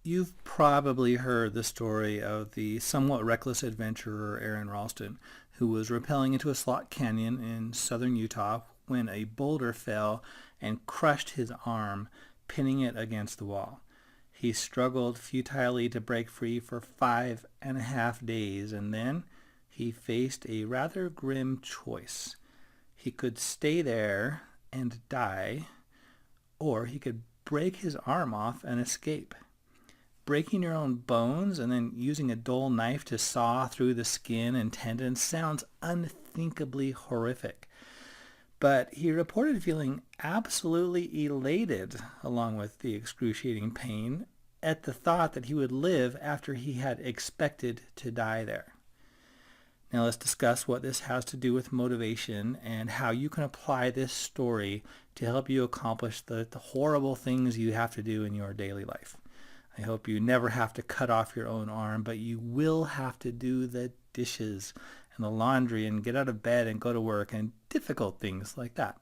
You've probably heard the story of the somewhat reckless adventurer Aron Ralston, who was rappelling into a slot canyon in southern Utah when a boulder fell and crushed his arm, pinning it against the wall. He struggled futilely to break free for 5.5 days, and then he faced a rather grim choice. He could stay there and die, or he could break his arm off and escape. Breaking your own bones and then using a dull knife to saw through the skin and tendons sounds unthinkably horrific. But he reported feeling absolutely elated, along with the excruciating pain, at the thought that he would live after he had expected to die there. Now let's discuss what this has to do with motivation and how you can apply this story to help you accomplish the horrible things you have to do in your daily life. I hope you never have to cut off your own arm, but you will have to do the dishes and the laundry and get out of bed and go to work and difficult things like that.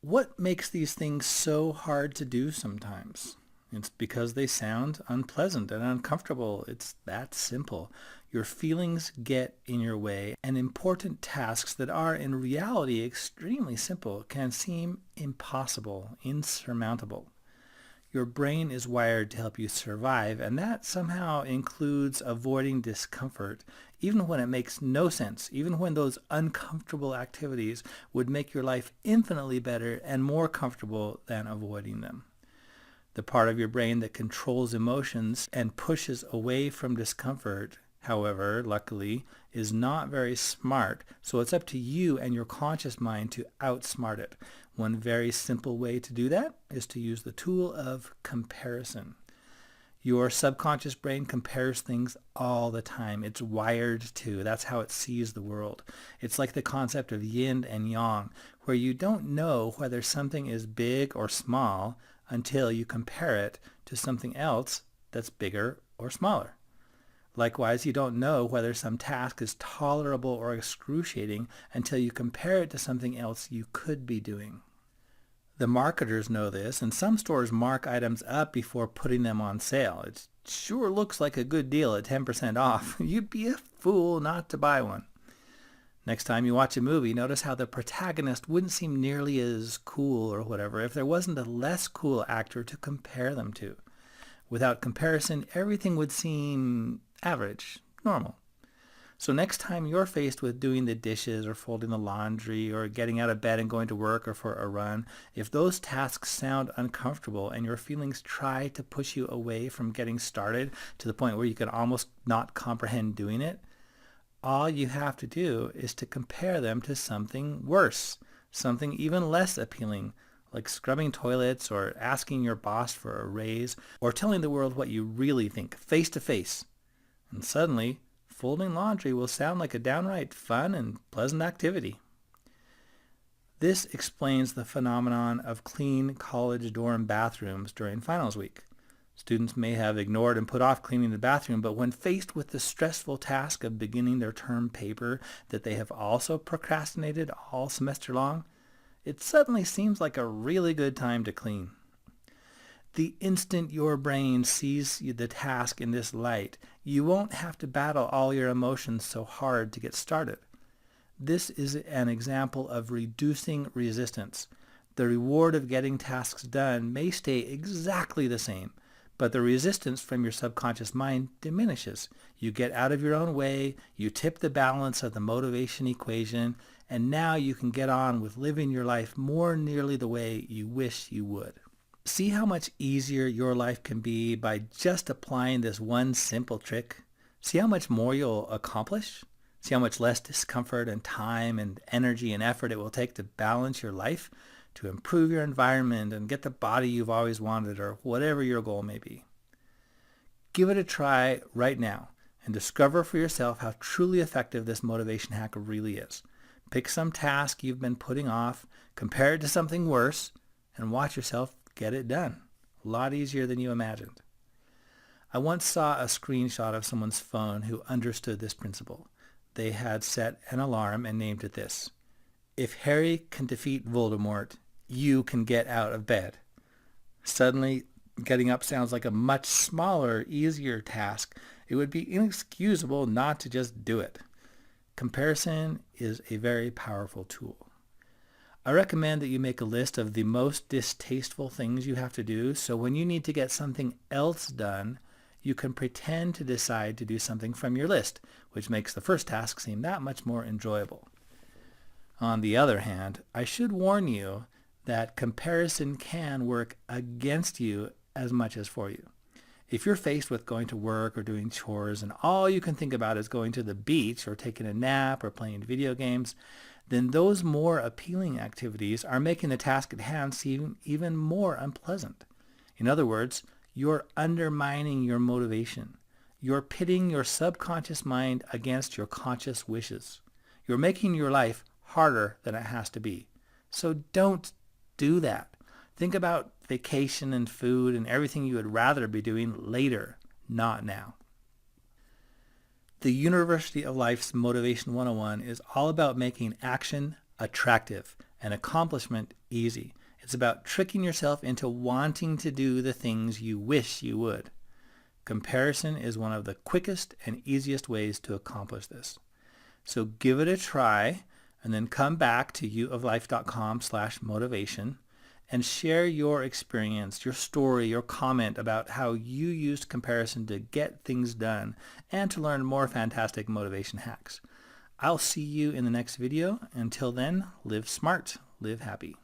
What makes these things so hard to do sometimes? It's because they sound unpleasant and uncomfortable. It's that simple. Your feelings get in your way, and important tasks that are in reality extremely simple can seem impossible, insurmountable. Your brain is wired to help you survive, and that somehow includes avoiding discomfort, even when it makes no sense, even when those uncomfortable activities would make your life infinitely better and more comfortable than avoiding them. The part of your brain that controls emotions and pushes away from discomfort, however, luckily, is not very smart, so it's up to you and your conscious mind to outsmart it. One very simple way to do that is to use the tool of comparison. Your subconscious brain compares things all the time. It's wired to. That's how it sees the world. It's like the concept of yin and yang, where you don't know whether something is big or small until you compare it to something else that's bigger or smaller. Likewise, you don't know whether some task is tolerable or excruciating until you compare it to something else you could be doing. The marketers know this, and some stores mark items up before putting them on sale. It sure looks like a good deal at 10% off. You'd be a fool not to buy one. Next time you watch a movie, notice how the protagonist wouldn't seem nearly as cool or whatever if there wasn't a less cool actor to compare them to. Without comparison, everything would seem average, normal. So next time you're faced with doing the dishes or folding the laundry or getting out of bed and going to work or for a run, if those tasks sound uncomfortable and your feelings try to push you away from getting started to the point where you can almost not comprehend doing it, all you have to do is to compare them to something worse, something even less appealing, like scrubbing toilets or asking your boss for a raise or telling the world what you really think face to face. And suddenly, folding laundry will sound like a downright fun and pleasant activity. This explains the phenomenon of clean college dorm bathrooms during finals week. Students may have ignored and put off cleaning the bathroom, but when faced with the stressful task of beginning their term paper that they have also procrastinated all semester long, it suddenly seems like a really good time to clean. The instant your brain sees the task in this light, you won't have to battle all your emotions so hard to get started. This is an example of reducing resistance. The reward of getting tasks done may stay exactly the same, but the resistance from your subconscious mind diminishes. You get out of your own way, you tip the balance of the motivation equation, and now you can get on with living your life more nearly the way you wish you would. See how much easier your life can be by just applying this one simple trick? See how much more you'll accomplish? See how much less discomfort and time and energy and effort it will take to balance your life, to improve your environment and get the body you've always wanted or whatever your goal may be. Give it a try right now and discover for yourself how truly effective this motivation hack really is. Pick some task you've been putting off, compare it to something worse, and watch yourself get it done. A lot easier than you imagined. I once saw a screenshot of someone's phone who understood this principle. They had set an alarm and named it this: "If Harry can defeat Voldemort, you can get out of bed." Suddenly, Getting up sounds like a much smaller, easier task. It would be inexcusable not to just do it. Comparison is a very powerful tool. I recommend that you make a list of the most distasteful things you have to do, so when you need to get something else done, you can pretend to decide to do something from your list, which makes the first task seem that much more enjoyable. On the other hand, I should warn you that comparison can work against you as much as for you. If you're faced with going to work or doing chores and all you can think about is going to the beach or taking a nap or playing video games, then those more appealing activities are making the task at hand seem even more unpleasant. In other words, you're undermining your motivation. You're pitting your subconscious mind against your conscious wishes. You're making your life harder than it has to be. So don't do that. Think about vacation and food and everything you would rather be doing later, not now. The University of Life's Motivation 101 is all about making action attractive and accomplishment easy. It's about tricking yourself into wanting to do the things you wish you would. Comparison is one of the quickest and easiest ways to accomplish this. So give it a try and then come back to uoflife.com/motivation and share your experience, your story, your comment about how you used comparison to get things done and to learn more fantastic motivation hacks. I'll see you in the next video. Until then, live smart, live happy.